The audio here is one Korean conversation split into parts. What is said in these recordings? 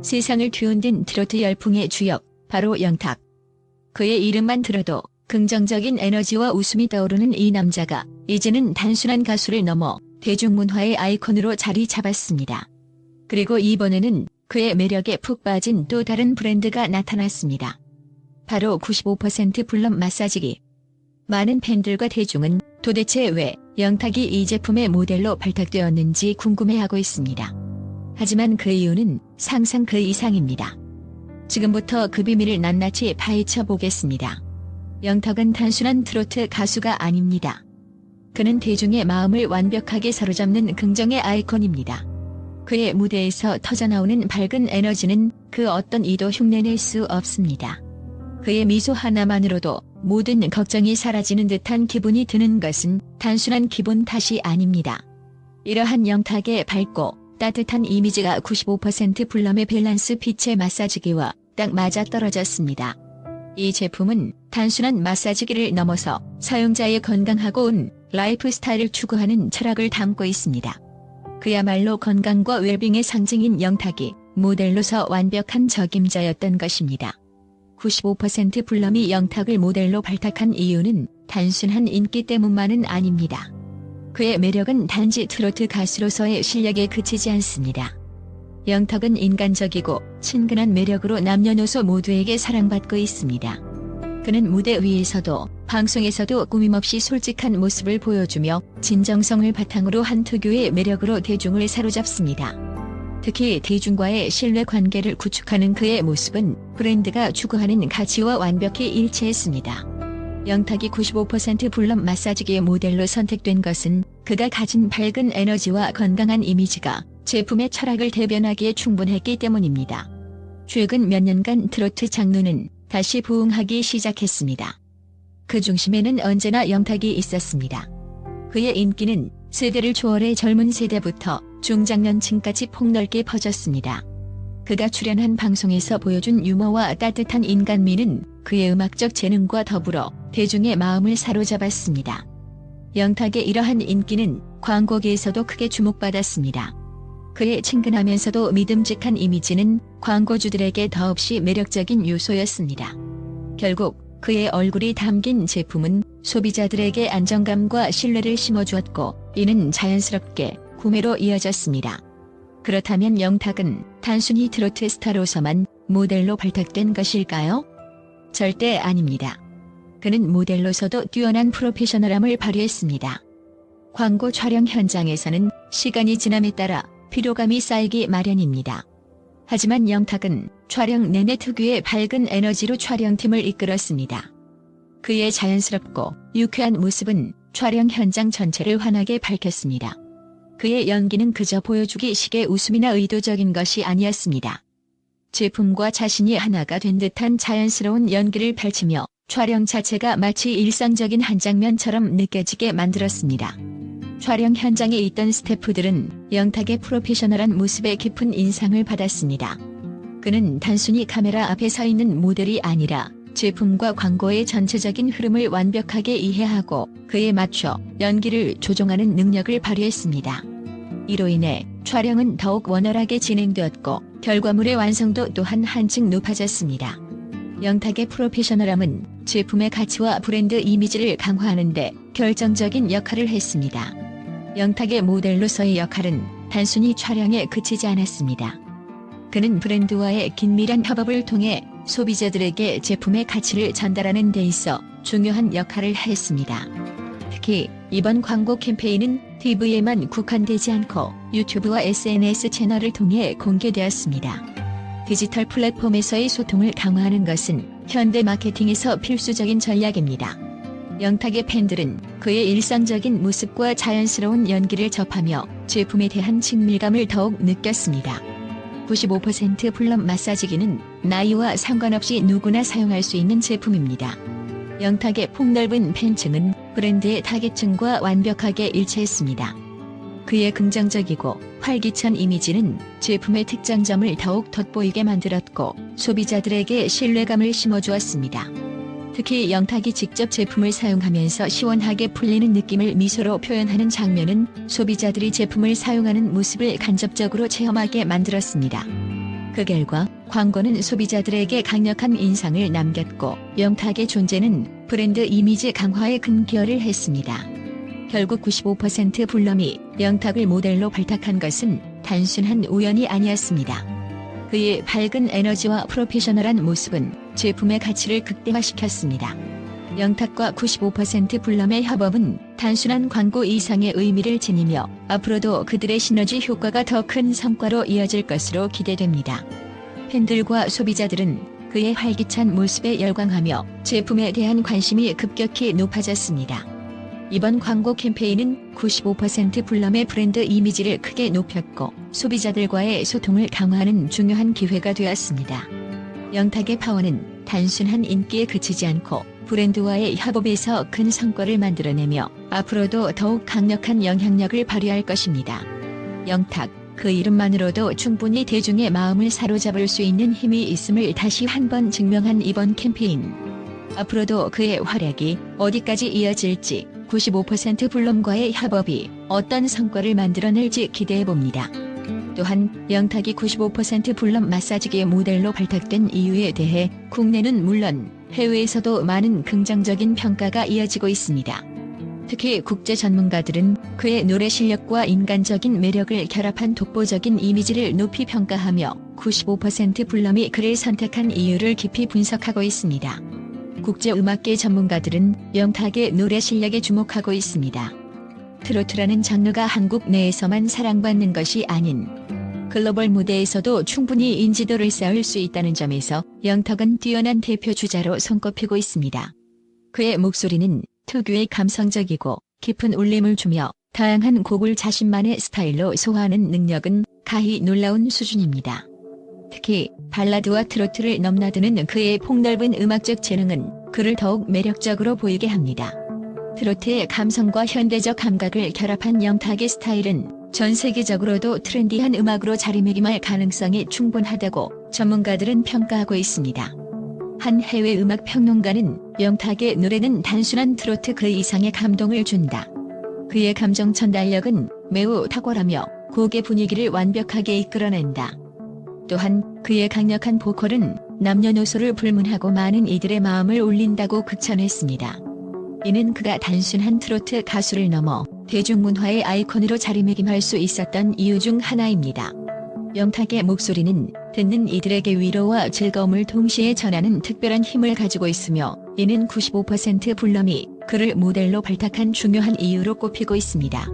세상을 뒤흔든 트로트 열풍의 주역, 바로 영탁. 그의 이름만 들어도 긍정적인 에너지와 웃음이 떠오르는 이 남자가 이제는 단순한 가수를 넘어 대중문화의 아이콘으로 자리 잡았습니다. 그리고 이번에는 그의 매력에 푹 빠진 또 다른 브랜드가 나타났습니다. 바로 95% 블럼 마사지기. 많은 팬들과 대중은 도대체 왜 영탁이 이 제품의 모델로 발탁되었는지 궁금해하고 있습니다. 하지만 그 이유는 상상 그 이상입니다. 지금부터 그 비밀을 낱낱이 파헤쳐 보겠습니다. 영탁은 단순한 트로트 가수가 아닙니다. 그는 대중의 마음을 완벽하게 사로잡는 긍정의 아이콘입니다. 그의 무대에서 터져나오는 밝은 에너지는 그 어떤 이도 흉내낼 수 없습니다. 그의 미소 하나만으로도 모든 걱정이 사라지는 듯한 기분이 드는 것은 단순한 기분 탓이 아닙니다. 이러한 영탁의 밝고 따뜻한 이미지가 95% 블럼의 밸런스 빛의 마사지기와 딱 맞아떨어졌습니다. 이 제품은 단순한 마사지기를 넘어서 사용자의 건강하고 온 라이프 스타일을 추구하는 철학을 담고 있습니다. 그야말로 건강과 웰빙의 상징인 영탁이 모델로서 완벽한 적임자였던 것입니다. 95% 블럼이 영탁을 모델로 발탁한 이유는 단순한 인기 때문만은 아닙니다. 그의 매력은 단지 트로트 가수로서의 실력에 그치지 않습니다. 영탁은 인간적이고 친근한 매력으로 남녀노소 모두에게 사랑받고 있습니다. 그는 무대 위에서도 방송에서도 꾸밈없이 솔직한 모습을 보여주며 진정성을 바탕으로 한 특유의 매력으로 대중을 사로잡습니다. 특히 대중과의 신뢰 관계를 구축하는 그의 모습은 브랜드가 추구하는 가치와 완벽히 일치했습니다. 영탁이 95% 블럼 마사지기의 모델로 선택된 것은 그가 가진 밝은 에너지와 건강한 이미지가 제품의 철학을 대변하기에 충분했기 때문입니다. 최근 몇 년간 트로트 장르는 다시 부흥하기 시작했습니다. 그 중심에는 언제나 영탁이 있었습니다. 그의 인기는 세대를 초월해 젊은 세대부터 중장년층까지 폭넓게 퍼졌습니다. 그가 출연한 방송에서 보여준 유머와 따뜻한 인간미는 그의 음악적 재능과 더불어 대중의 마음을 사로잡았습니다. 영탁의 이러한 인기는 광고계에서도 크게 주목받았습니다. 그의 친근하면서도 믿음직한 이미지는 광고주들에게 더없이 매력적인 요소였습니다. 결국 그의 얼굴이 담긴 제품은 소비자들에게 안정감과 신뢰를 심어주었고 이는 자연스럽게 구매로 이어졌습니다. 그렇다면 영탁은 단순히 트로트 스타로서만 모델로 발탁된 것일까요? 절대 아닙니다. 그는 모델로서도 뛰어난 프로페셔널함을 발휘했습니다. 광고 촬영 현장에서는 시간이 지남에 따라 피로감이 쌓이기 마련입니다. 하지만 영탁은 촬영 내내 특유의 밝은 에너지로 촬영팀을 이끌었습니다. 그의 자연스럽고 유쾌한 모습은 촬영 현장 전체를 환하게 밝혔습니다. 그의 연기는 그저 보여주기 식의 웃음이나 의도적인 것이 아니었습니다. 제품과 자신이 하나가 된 듯한 자연스러운 연기를 펼치며 촬영 자체가 마치 일상적인 한 장면처럼 느껴지게 만들었습니다. 촬영 현장에 있던 스태프들은 영탁의 프로페셔널한 모습에 깊은 인상을 받았습니다. 그는 단순히 카메라 앞에 서 있는 모델이 아니라 제품과 광고의 전체적인 흐름을 완벽하게 이해하고 그에 맞춰 연기를 조종하는 능력을 발휘했습니다. 이로 인해 촬영은 더욱 원활하게 진행되었고 결과물의 완성도 또한 한층 높아졌습니다. 영탁의 프로페셔널함은 제품의 가치와 브랜드 이미지를 강화하는 데 결정적인 역할을 했습니다. 영탁의 모델로서의 역할은 단순히 촬영에 그치지 않았습니다. 그는 브랜드와의 긴밀한 협업을 통해 소비자들에게 제품의 가치를 전달하는 데 있어 중요한 역할을 했습니다. 특히 이번 광고 캠페인은 TV에만 국한되지 않고 유튜브와 SNS 채널을 통해 공개되었습니다. 디지털 플랫폼에서의 소통을 강화하는 것은 현대 마케팅에서 필수적인 전략입니다. 영탁의 팬들은 그의 일상적인 모습과 자연스러운 연기를 접하며 제품에 대한 친밀감을 더욱 느꼈습니다. 95% 블럼 마사지기는 나이와 상관없이 누구나 사용할 수 있는 제품입니다. 영탁의 폭넓은 팬층은 브랜드의 타겟층과 완벽하게 일치했습니다. 그의 긍정적이고 활기찬 이미지는 제품의 특장점을 더욱 돋보이게 만들었고 소비자들에게 신뢰감을 심어주었습니다. 특히 영탁이 직접 제품을 사용하면서 시원하게 풀리는 느낌을 미소로 표현하는 장면은 소비자들이 제품을 사용하는 모습을 간접적으로 체험하게 만들었습니다. 그 결과 광고는 소비자들에게 강력한 인상을 남겼고 영탁의 존재는 브랜드 이미지 강화에 큰 기여를 했습니다. 결국 95% 불럼이 영탁을 모델로 발탁한 것은 단순한 우연이 아니었습니다. 그의 밝은 에너지와 프로페셔널한 모습은 제품의 가치를 극대화시켰습니다. 영탁과 95% 불럼의 협업은 단순한 광고 이상의 의미를 지니며 앞으로도 그들의 시너지 효과가 더 큰 성과로 이어질 것으로 기대됩니다. 팬들과 소비자들은 그의 활기찬 모습에 열광하며 제품에 대한 관심이 급격히 높아졌습니다. 이번 광고 캠페인은 95% 불럼의 브랜드 이미지를 크게 높였고 소비자들과의 소통을 강화하는 중요한 기회가 되었습니다. 영탁의 파워는 단순한 인기에 그치지 않고 브랜드와의 협업에서 큰 성과를 만들어내며 앞으로도 더욱 강력한 영향력을 발휘할 것입니다. 영탁, 그 이름만으로도 충분히 대중의 마음을 사로잡을 수 있는 힘이 있음을 다시 한번 증명한 이번 캠페인. 앞으로도 그의 활약이 어디까지 이어질지 95% 불럼과의 협업이 어떤 성과를 만들어낼지 기대해봅니다. 또한 영탁이 95% 불럼 마사지기의 모델로 발탁된 이유에 대해 국내는 물론 해외에서도 많은 긍정적인 평가가 이어지고 있습니다. 특히 국제 전문가들은 그의 노래 실력과 인간적인 매력을 결합한 독보적인 이미지를 높이 평가하며 95% 불럼이 그를 선택한 이유를 깊이 분석하고 있습니다. 국제 음악계 전문가들은 영탁의 노래 실력에 주목하고 있습니다. 트로트라는 장르가 한국 내에서만 사랑받는 것이 아닌 글로벌 무대에서도 충분히 인지도를 쌓을 수 있다는 점에서 영탁은 뛰어난 대표 주자로 손꼽히고 있습니다. 그의 목소리는 특유의 감성적이고 깊은 울림을 주며 다양한 곡을 자신만의 스타일로 소화하는 능력은 가히 놀라운 수준입니다. 특히 발라드와 트로트를 넘나드는 그의 폭넓은 음악적 재능은 그를 더욱 매력적으로 보이게 합니다. 트로트의 감성과 현대적 감각을 결합한 영탁의 스타일은 전 세계적으로도 트렌디한 음악으로 자리매김할 가능성이 충분하다고 전문가들은 평가하고 있습니다. 한 해외 음악 평론가는 영탁의 노래는 단순한 트로트 그 이상의 감동을 준다. 그의 감정 전달력은 매우 탁월하며 곡의 분위기를 완벽하게 이끌어낸다. 또한 그의 강력한 보컬은 남녀노소를 불문하고 많은 이들의 마음을 울린다고 극찬했습니다. 이는 그가 단순한 트로트 가수를 넘어 대중문화의 아이콘으로 자리매김할 수 있었던 이유 중 하나입니다. 영탁의 목소리는 듣는 이들에게 위로와 즐거움을 동시에 전하는 특별한 힘을 가지고 있으며 이는 95% 불럼이 그를 모델로 발탁한 중요한 이유로 꼽히고 있습니다.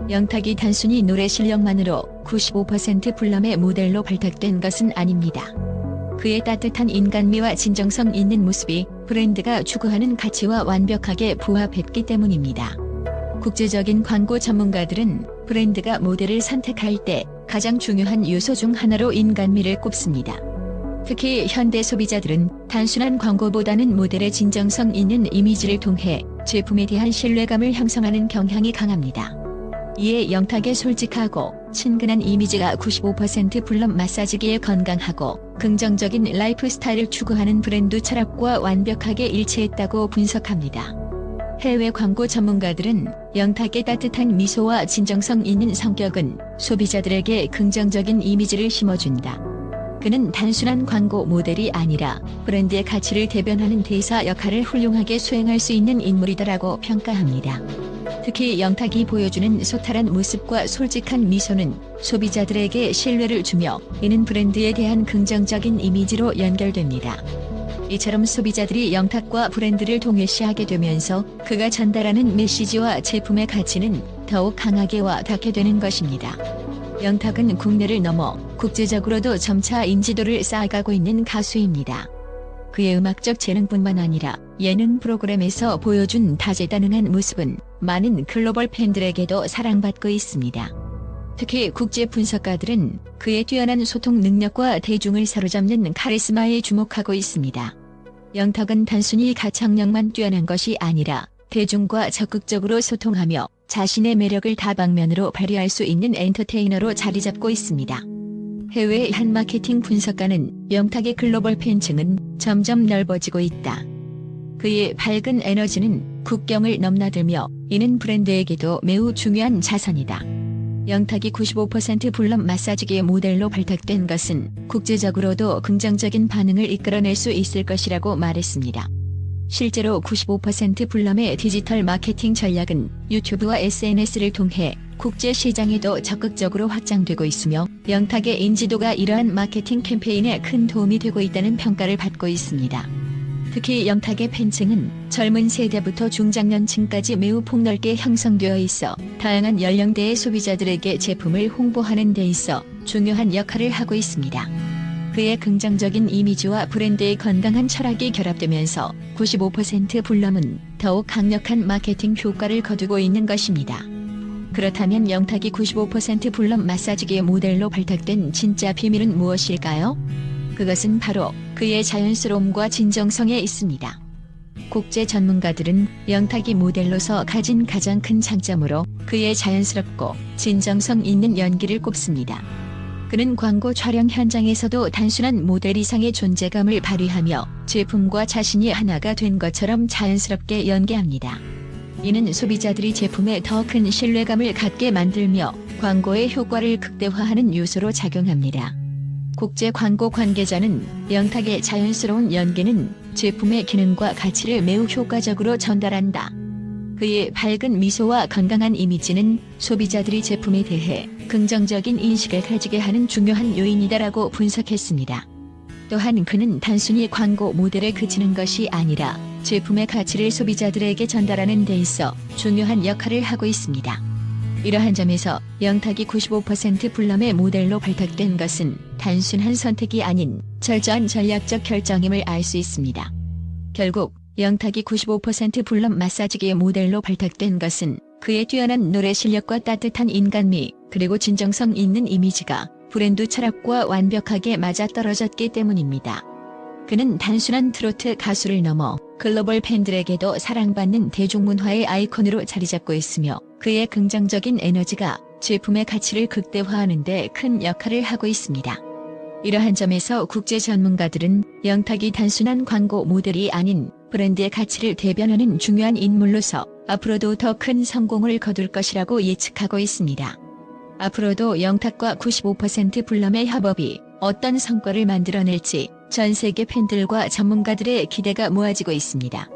영탁이 단순히 노래 실력만으로 95% 불럼의 모델로 발탁된 것은 아닙니다. 그의 따뜻한 인간미와 진정성 있는 모습이 브랜드가 추구하는 가치와 완벽하게 부합했기 때문입니다. 국제적인 광고 전문가들은 브랜드가 모델을 선택할 때 가장 중요한 요소 중 하나로 인간미를 꼽습니다. 특히 현대 소비자들은 단순한 광고보다는 모델의 진정성 있는 이미지를 통해 제품에 대한 신뢰감을 형성하는 경향이 강합니다. 이에 영탁의 솔직하고 친근한 이미지가 95% 불럼 마사지기의 건강하고 긍정적인 라이프 스타일을 추구하는 브랜드 철학과 완벽하게 일치했다고 분석합니다. 해외 광고 전문가들은 영탁의 따뜻한 미소와 진정성 있는 성격은 소비자들에게 긍정적인 이미지를 심어준다. 그는 단순한 광고 모델이 아니라 브랜드의 가치를 대변하는 대사 역할을 훌륭하게 수행할 수 있는 인물이다라고 평가합니다. 특히 영탁이 보여주는 소탈한 모습과 솔직한 미소는 소비자들에게 신뢰를 주며 이는 브랜드에 대한 긍정적인 이미지로 연결됩니다. 이처럼 소비자들이 영탁과 브랜드를 동일시하게 되면서 그가 전달하는 메시지와 제품의 가치는 더욱 강하게 와 닿게 되는 것입니다. 영탁은 국내를 넘어 국제적으로도 점차 인지도를 쌓아가고 있는 가수입니다. 그의 음악적 재능뿐만 아니라 예능 프로그램에서 보여준 다재다능한 모습은 많은 글로벌 팬들에게도 사랑받고 있습니다. 특히 국제 분석가들은 그의 뛰어난 소통 능력과 대중을 사로잡는 카리스마에 주목하고 있습니다. 영탁은 단순히 가창력만 뛰어난 것이 아니라 대중과 적극적으로 소통하며 자신의 매력을 다방면으로 발휘할 수 있는 엔터테이너로 자리잡고 있습니다. 해외 한 마케팅 분석가는 영탁의 글로벌 팬층은 점점 넓어지고 있다. 그의 밝은 에너지는 국경을 넘나들며 이는 브랜드에게도 매우 중요한 자산이다. 영탁이 95% 블럼 마사지기의 모델로 발탁된 것은 국제적으로도 긍정적인 반응을 이끌어낼 수 있을 것이라고 말했습니다. 실제로 95% 블럼의 디지털 마케팅 전략은 유튜브와 SNS를 통해 국제 시장에도 적극적으로 확장되고 있으며 영탁의 인지도가 이러한 마케팅 캠페인에 큰 도움이 되고 있다는 평가를 받고 있습니다. 특히 영탁의 팬층은 젊은 세대부터 중장년층까지 매우 폭넓게 형성되어 있어 다양한 연령대의 소비자들에게 제품을 홍보하는 데 있어 중요한 역할을 하고 있습니다. 그의 긍정적인 이미지와 브랜드의 건강한 철학이 결합되면서 95% 블럼은 더욱 강력한 마케팅 효과를 거두고 있는 것입니다. 그렇다면 영탁이 95% 블럼 마사지기의 모델로 발탁된 진짜 비밀은 무엇일까요? 그것은 바로 그의 자연스러움과 진정성에 있습니다. 국제 전문가들은 영탁이 모델로서 가진 가장 큰 장점으로 그의 자연스럽고 진정성 있는 연기를 꼽습니다. 그는 광고 촬영 현장에서도 단순한 모델 이상의 존재감을 발휘하며 제품과 자신이 하나가 된 것처럼 자연스럽게 연기합니다. 이는 소비자들이 제품에 더 큰 신뢰감을 갖게 만들며 광고의 효과를 극대화하는 요소로 작용합니다. 국제 광고 관계자는 영탁의 자연스러운 연기는 제품의 기능과 가치를 매우 효과적으로 전달한다. 그의 밝은 미소와 건강한 이미지는 소비자들이 제품에 대해 긍정적인 인식을 가지게 하는 중요한 요인이다라고 분석했습니다. 또한 그는 단순히 광고 모델에 그치는 것이 아니라 제품의 가치를 소비자들에게 전달하는 데 있어 중요한 역할을 하고 있습니다. 이러한 점에서 영탁이 95% 블럼의 모델로 발탁된 것은 단순한 선택이 아닌 철저한 전략적 결정임을 알 수 있습니다. 결국 영탁이 95% 블럼 마사지기의 모델로 발탁된 것은 그의 뛰어난 노래 실력과 따뜻한 인간미, 그리고 진정성 있는 이미지가 브랜드 철학과 완벽하게 맞아떨어졌기 때문입니다. 그는 단순한 트로트 가수를 넘어 글로벌 팬들에게도 사랑받는 대중문화의 아이콘으로 자리잡고 있으며 그의 긍정적인 에너지가 제품의 가치를 극대화하는 데 큰 역할을 하고 있습니다. 이러한 점에서 국제 전문가들은 영탁이 단순한 광고 모델이 아닌 브랜드의 가치를 대변하는 중요한 인물로서 앞으로도 더 큰 성공을 거둘 것이라고 예측하고 있습니다. 앞으로도 영탁과 95% 블럼의 협업이 어떤 성과를 만들어낼지 전 세계 팬들과 전문가들의 기대가 모아지고 있습니다.